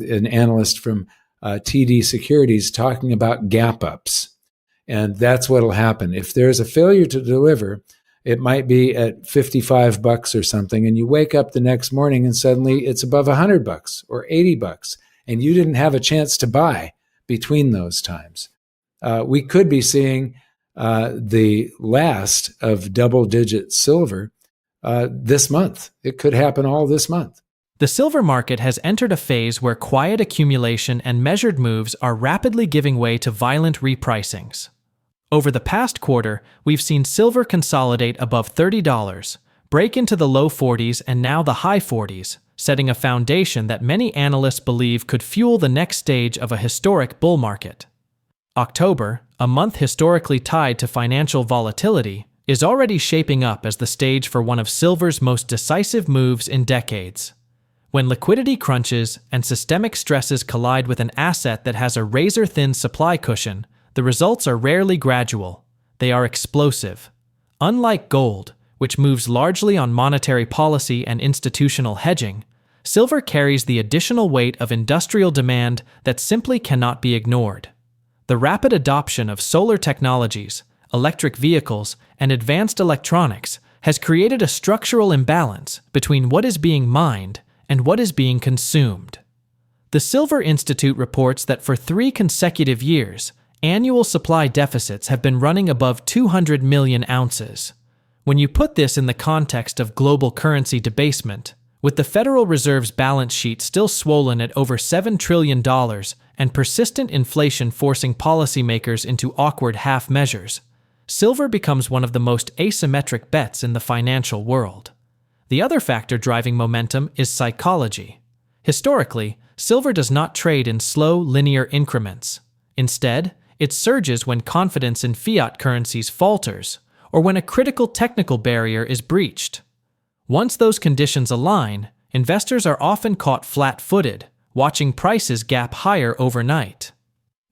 an analyst from TD Securities talking about gap ups. And that's what'll happen. If there's a failure to deliver, it might be at $55 or something, and you wake up the next morning and suddenly it's above $100 or $80, and you didn't have a chance to buy between those times. We could be seeing the last of double-digit silver this month. It could happen all this month. The silver market has entered a phase where quiet accumulation and measured moves are rapidly giving way to violent repricings. Over the past quarter, we've seen silver consolidate above $30, break into the low 40s and now the high 40s, setting a foundation that many analysts believe could fuel the next stage of a historic bull market. October, a month historically tied to financial volatility, is already shaping up as the stage for one of silver's most decisive moves in decades. When liquidity crunches and systemic stresses collide with an asset that has a razor-thin supply cushion, the results are rarely gradual. They are explosive. Unlike gold, which moves largely on monetary policy and institutional hedging, silver carries the additional weight of industrial demand that simply cannot be ignored. The rapid adoption of solar technologies, electric vehicles, and advanced electronics has created a structural imbalance between what is being mined and what is being consumed. The Silver Institute reports that for 3 consecutive years, annual supply deficits have been running above 200 million ounces. When you put this in the context of global currency debasement, with the Federal Reserve's balance sheet still swollen at over $7 trillion and persistent inflation forcing policymakers into awkward half measures, silver becomes one of the most asymmetric bets in the financial world. The other factor driving momentum is psychology. Historically, silver does not trade in slow, linear increments. Instead, it surges when confidence in fiat currencies falters, or when a critical technical barrier is breached. Once those conditions align, investors are often caught flat-footed, watching prices gap higher overnight.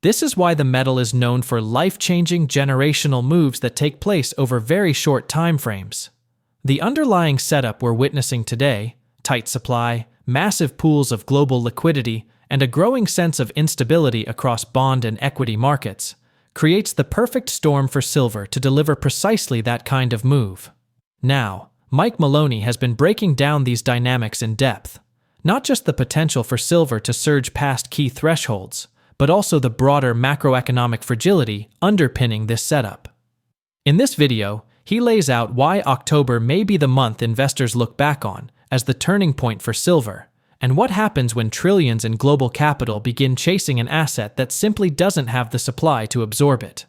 This is why the metal is known for life-changing generational moves that take place over very short time frames. The underlying setup we're witnessing today, tight supply, massive pools of global liquidity, and a growing sense of instability across bond and equity markets, creates the perfect storm for silver to deliver precisely that kind of move. Now, Mike Maloney has been breaking down these dynamics in depth, not just the potential for silver to surge past key thresholds, but also the broader macroeconomic fragility underpinning this setup. In this video, he lays out why October may be the month investors look back on as the turning point for silver, and what happens when trillions in global capital begin chasing an asset that simply doesn't have the supply to absorb it.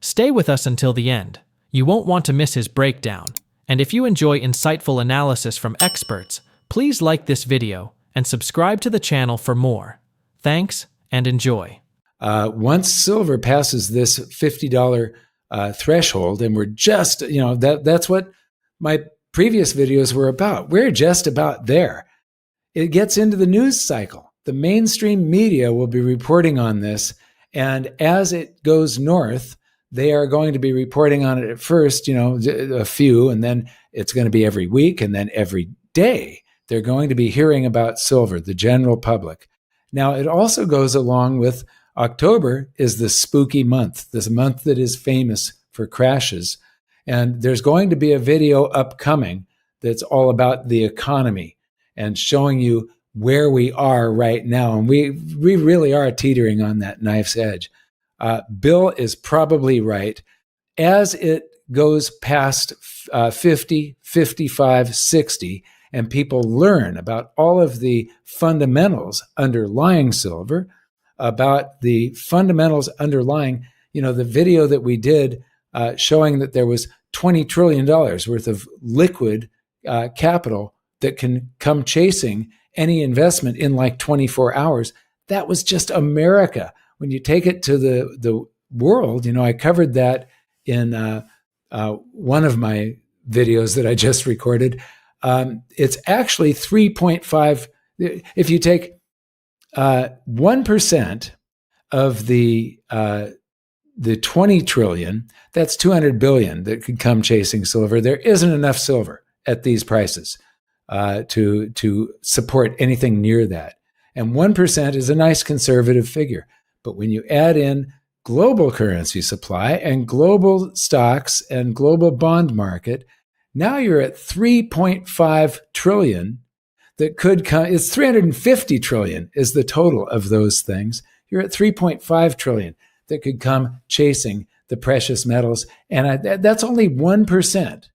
Stay with us until the end. You won't want to miss his breakdown. And if you enjoy insightful analysis from experts, please like this video and subscribe to the channel for more. Thanks and enjoy. Once silver passes this $50 threshold, and we're just, that's what my previous videos were about. We're just about there. It gets into the news cycle. The mainstream media will be reporting on this, and as it goes north, they are going to be reporting on it at first, a few, and then it's going to be every week, and then every day they're going to be hearing about silver, the general public. Now, it also goes along with October is the spooky month, this month that is famous for crashes. And there's going to be a video upcoming that's all about the economy and showing you where we are right now. And we really are teetering on that knife's edge. Bill is probably right. As it goes past 50, 55, 60, and people learn about all of the fundamentals underlying silver, about the fundamentals underlying, the video that we did showing that there was $20 trillion worth of liquid capital that can come chasing any investment in like 24 hours. That was just America. When you take it to the world, I covered that in one of my videos that I just recorded. It's actually 3.5. If you take 1% of the 20 trillion, that's 200 billion that could come chasing silver. There isn't enough silver at these prices to support anything near that. And 1% is a nice conservative figure. But when you add in global currency supply and global stocks and global bond market, now you're at 3.5 trillion that could come. It's 350 trillion is the total of those things. You're at 3.5 trillion that could come chasing the precious metals. And that's only 1%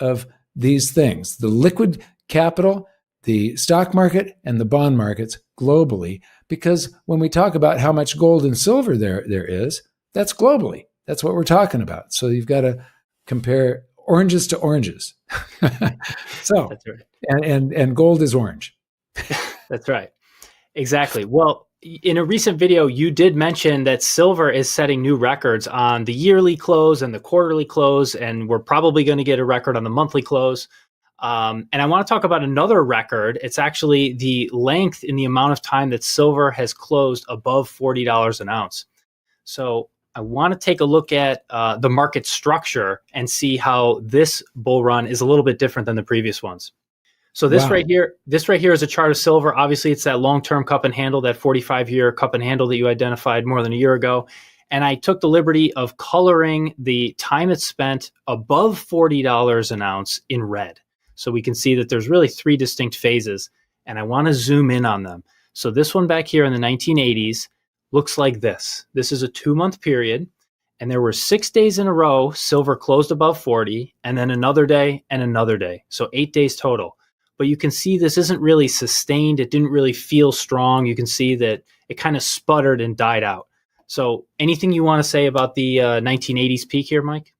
of these things. The liquid capital, the stock market, and the bond markets globally. Because when we talk about how much gold and silver there is, that's globally. That's what we're talking about. So you've got to compare oranges to oranges. So, That's right. and gold is orange. That's right. Exactly. Well, in a recent video, you did mention that silver is setting new records on the yearly close and the quarterly close, and we're probably going to get a record on the monthly close. And I want to talk about another record. It's actually the length in the amount of time that silver has closed above $40 an ounce. So I want to take a look at the market structure and see how this bull run is a little bit different than the previous ones. So this right here is a chart of silver. Obviously, it's that long-term cup and handle, that 45-year cup and handle that you identified more than a year ago. And I took the liberty of coloring the time it's spent above $40 an ounce in red. So we can see that there's really three distinct phases, and I want to zoom in on them. So this one back here in the 1980s looks like this. This is a 2-month period, and there were 6 days in a row silver closed above 40, and then another day and another day. So 8 days total. But you can see this isn't really sustained. It didn't really feel strong. You can see that it kind of sputtered and died out. So anything you want to say about the 1980s peak here, Mike?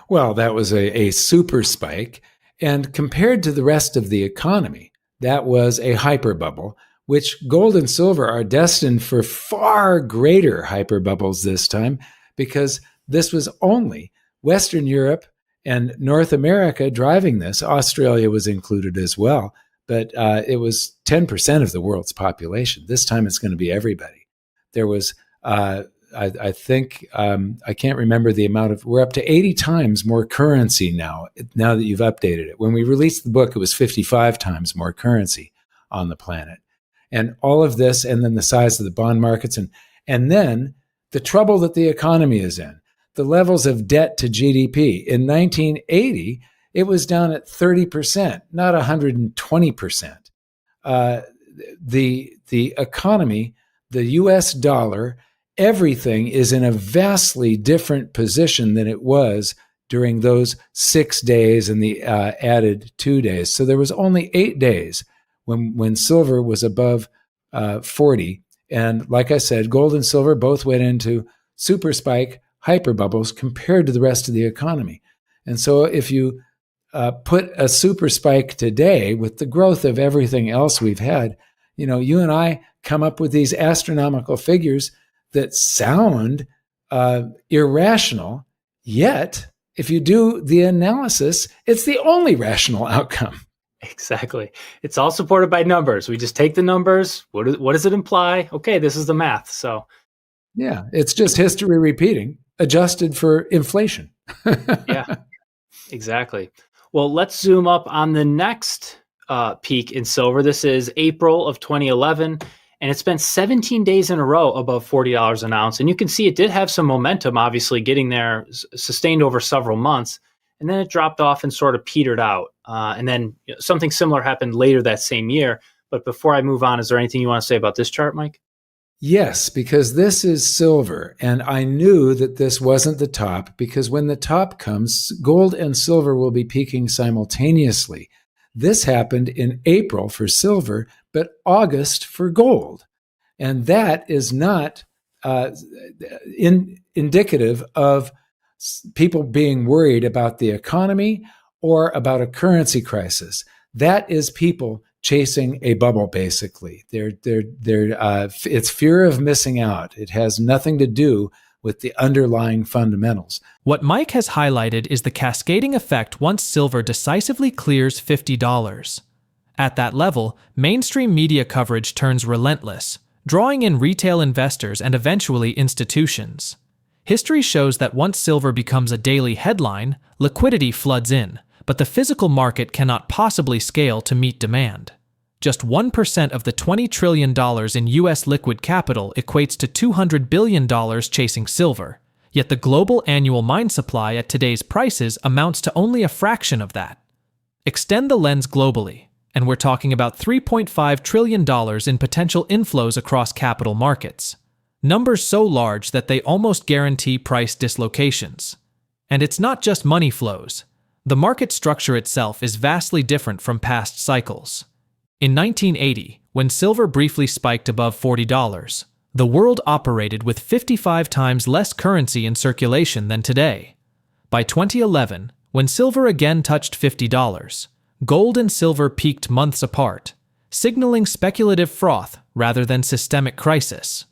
Well, that was a super spike. And compared to the rest of the economy, that was a hyper bubble, which gold and silver are destined for far greater hyper bubbles this time, because this was only Western Europe and North America driving this. Australia was included as well, but it was 10% of the world's population. This time it's going to be everybody. There was, I think, I can't remember the amount of, we're up to 80 times more currency now that you've updated it. When we released the book, it was 55 times more currency on the planet. And all of this, and then the size of the bond markets, and then the trouble that the economy is in, the levels of debt to GDP. In 1980, it was down at 30%, not 120%. The economy, the US dollar, everything is in a vastly different position than it was during those 6 days and the added 2 days. So there was only 8 days when silver was above 40. And like I said, gold and silver both went into super spike hyper bubbles compared to the rest of the economy. And so if you put a super spike today with the growth of everything else we've had, you and I come up with these astronomical figures that sound irrational, yet if you do the analysis, it's the only rational outcome. Exactly. It's all supported by numbers. We just take the numbers. What does it imply? Okay, this is the math. So yeah, it's just history repeating, adjusted for inflation. Yeah, exactly. Well, let's zoom up on the next peak in silver. This is April of 2011, and it spent 17 days in a row above $40 an ounce. And you can see it did have some momentum, obviously getting there, sustained over several months. And then it dropped off and sort of petered out. And then something similar happened later that same year. But before I move on, is there anything you want to say about this chart, Mike? Yes, because this is silver. And I knew that this wasn't the top, because when the top comes, gold and silver will be peaking simultaneously. This happened in April for silver, but August for gold. And that is not indicative of people being worried about the economy or about a currency crisis. That is people chasing a bubble, basically. It's fear of missing out. It has nothing to do with the underlying fundamentals. What Mike has highlighted is the cascading effect once silver decisively clears $50. At that level, mainstream media coverage turns relentless, drawing in retail investors and eventually institutions. History shows that once silver becomes a daily headline, liquidity floods in, but the physical market cannot possibly scale to meet demand. Just 1% of the $20 trillion in U.S. liquid capital equates to $200 billion chasing silver. Yet the global annual mine supply at today's prices amounts to only a fraction of that. Extend the lens globally, and we're talking about $3.5 trillion in potential inflows across capital markets. Numbers so large that they almost guarantee price dislocations. And it's not just money flows. The market structure itself is vastly different from past cycles. In 1980, when silver briefly spiked above $40, the world operated with 55 times less currency in circulation than today. By 2011, when silver again touched $50, gold and silver peaked months apart, signaling speculative froth rather than systemic crisis.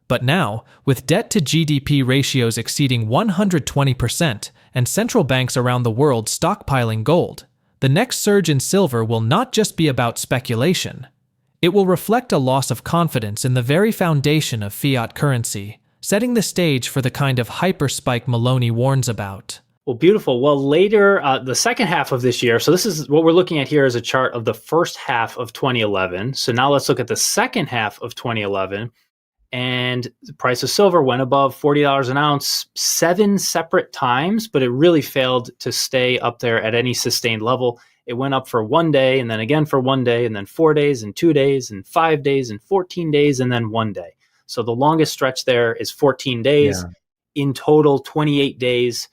But now, with debt-to-GDP ratios exceeding 120% and central banks around the world stockpiling gold, the next surge in silver will not just be about speculation. It will reflect a loss of confidence in the very foundation of fiat currency, setting the stage for the kind of hyper-spike Maloney warns about. Well, beautiful. Well, later, the second half of this year, so this is what we're looking at here is a chart of the first half of 2011. So now let's look at the second half of 2011. And the price of silver went above $40 an ounce 7 separate times, but it really failed to stay up there at any sustained level. It went up for 1 day, and then again for 1 day, and then 4 days, and 2 days, and 5 days, and 14 days, and then 1 day. So the longest stretch there is 14 days. Yeah. In total, 28 days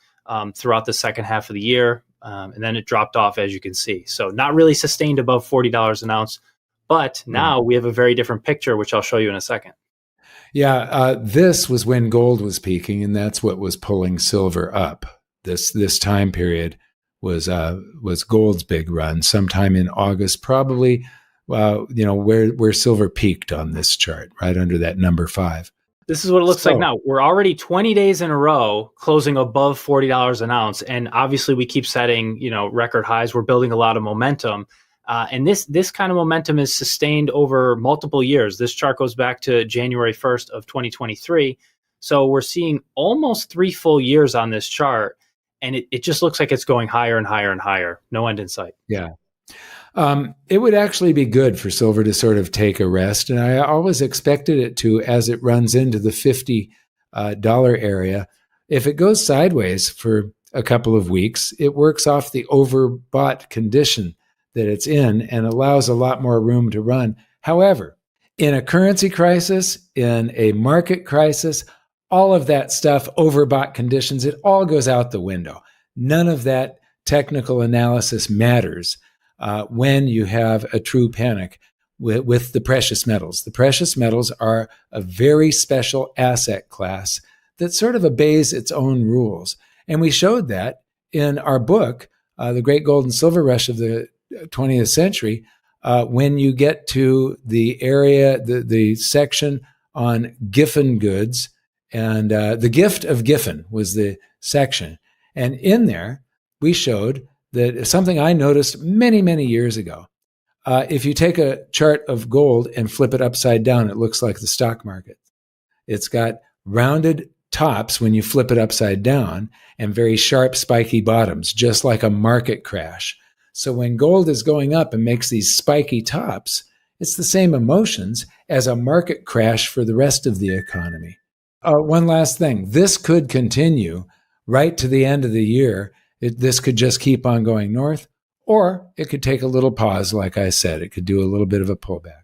throughout the second half of the year. And then it dropped off, as you can see. So not really sustained above $40 an ounce. But now we have a very different picture, which I'll show you in a second. Yeah, this was when gold was peaking, and that's what was pulling silver up. This time period was gold's big run, sometime in August, probably. Where silver peaked on this chart, right under that number 5. This is what it looks like now. We're already 20 days in a row closing above $40 an ounce, and obviously we keep setting record highs. We're building a lot of momentum. And this kind of momentum is sustained over multiple years. This chart goes back to January 1st of 2023. So we're seeing almost 3 full years on this chart. And it just looks like it's going higher and higher and higher. No end in sight. Yeah. It would actually be good for silver to sort of take a rest. And I always expected it to as it runs into the $50 area. If it goes sideways for a couple of weeks, it works off the overbought condition that it's in and allows a lot more room to run. However, in a currency crisis, in a market crisis, all of that stuff, overbought conditions, it all goes out the window. None of that technical analysis matters when you have a true panic with the precious metals. The precious metals are a very special asset class that sort of obeys its own rules. And we showed that in our book, The Great Gold and Silver Rush of the 20th century, when you get to the area, the section on Giffen goods, and the gift of Giffen was the section. And in there, we showed that something I noticed many, many years ago. If you take a chart of gold and flip it upside down, it looks like the stock market. It's got rounded tops when you flip it upside down and very sharp, spiky bottoms, just like a market crash. So when gold is going up and makes these spiky tops, it's the same emotions as a market crash for the rest of the economy. One last thing. This could continue right to the end of the year. This could just keep on going north, or it could take a little pause, like I said. It could do a little bit of a pullback.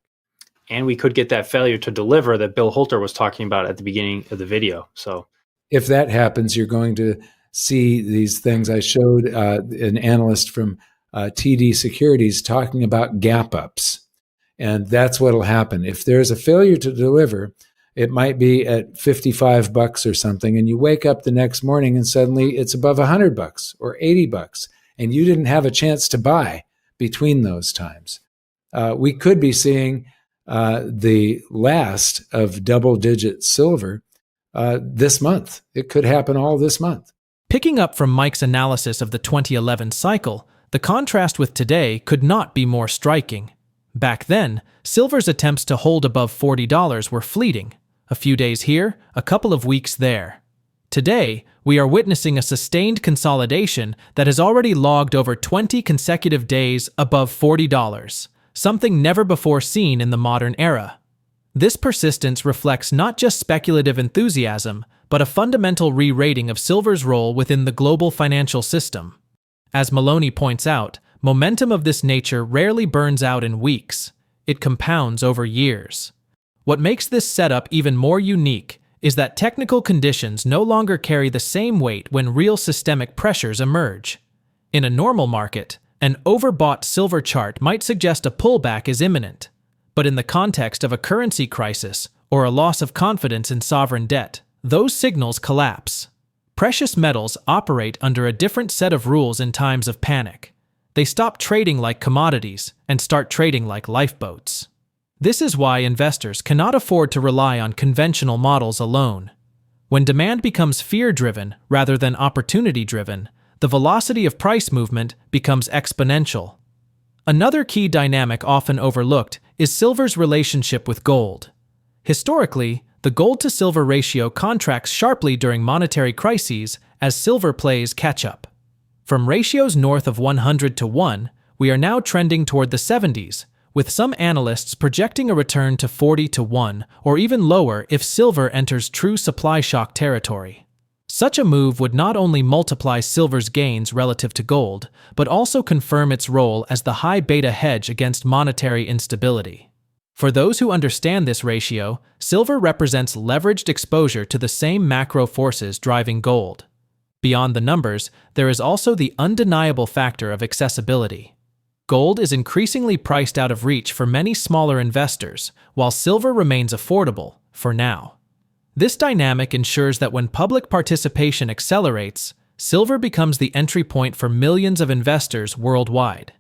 And we could get that failure to deliver that Bill Holter was talking about at the beginning of the video. So if that happens, you're going to see these things. I showed an analyst from TD Securities talking about gap ups. And that's what will happen. If there's a failure to deliver, it might be at $55 or something, and you wake up the next morning and suddenly it's above $100 or $80, and you didn't have a chance to buy between those times. We could be seeing the last of double-digit silver this month. It could happen all this month. Picking up from Mike's analysis of the 2011 cycle, the contrast with today could not be more striking. Back then, silver's attempts to hold above $40 were fleeting. A few days here, a couple of weeks there. Today, we are witnessing a sustained consolidation that has already logged over 20 consecutive days above $40, something never before seen in the modern era. This persistence reflects not just speculative enthusiasm, but a fundamental re-rating of silver's role within the global financial system. As Maloney points out, momentum of this nature rarely burns out in weeks. It compounds over years. What makes this setup even more unique is that technical conditions no longer carry the same weight when real systemic pressures emerge. In a normal market, an overbought silver chart might suggest a pullback is imminent. But in the context of a currency crisis or a loss of confidence in sovereign debt, those signals collapse. Precious metals operate under a different set of rules in times of panic. They stop trading like commodities and start trading like lifeboats. This is why investors cannot afford to rely on conventional models alone. When demand becomes fear-driven rather than opportunity-driven, the velocity of price movement becomes exponential. Another key dynamic often overlooked is silver's relationship with gold. Historically, the gold-to-silver ratio contracts sharply during monetary crises as silver plays catch-up. From ratios north of 100 to 1, we are now trending toward the 70s, with some analysts projecting a return to 40 to 1 or even lower if silver enters true supply shock territory. Such a move would not only multiply silver's gains relative to gold, but also confirm its role as the high beta hedge against monetary instability. For those who understand this ratio, silver represents leveraged exposure to the same macro forces driving gold. Beyond the numbers, there is also the undeniable factor of accessibility. Gold is increasingly priced out of reach for many smaller investors, while silver remains affordable, for now. This dynamic ensures that when public participation accelerates, silver becomes the entry point for millions of investors worldwide.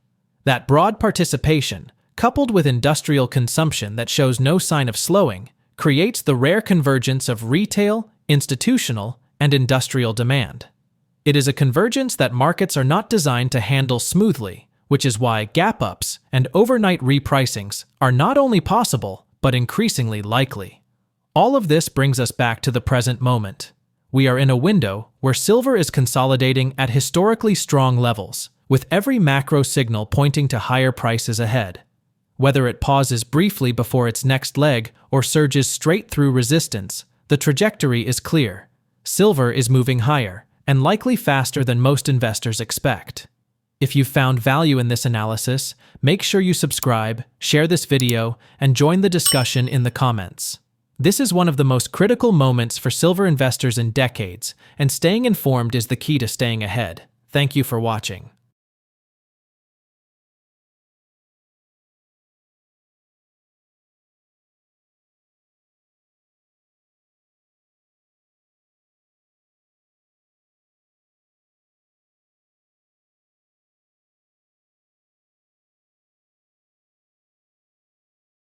That broad participation, coupled with industrial consumption that shows no sign of slowing, creates the rare convergence of retail, institutional, and industrial demand. It is a convergence that markets are not designed to handle smoothly, which is why gap-ups and overnight repricings are not only possible, but increasingly likely. All of this brings us back to the present moment. We are in a window where silver is consolidating at historically strong levels, with every macro signal pointing to higher prices ahead. Whether it pauses briefly before its next leg or surges straight through resistance, the trajectory is clear. Silver is moving higher, and likely faster than most investors expect. If you found value in this analysis, make sure you subscribe, share this video, and join the discussion in the comments. This is one of the most critical moments for silver investors in decades, and staying informed is the key to staying ahead. Thank you for watching.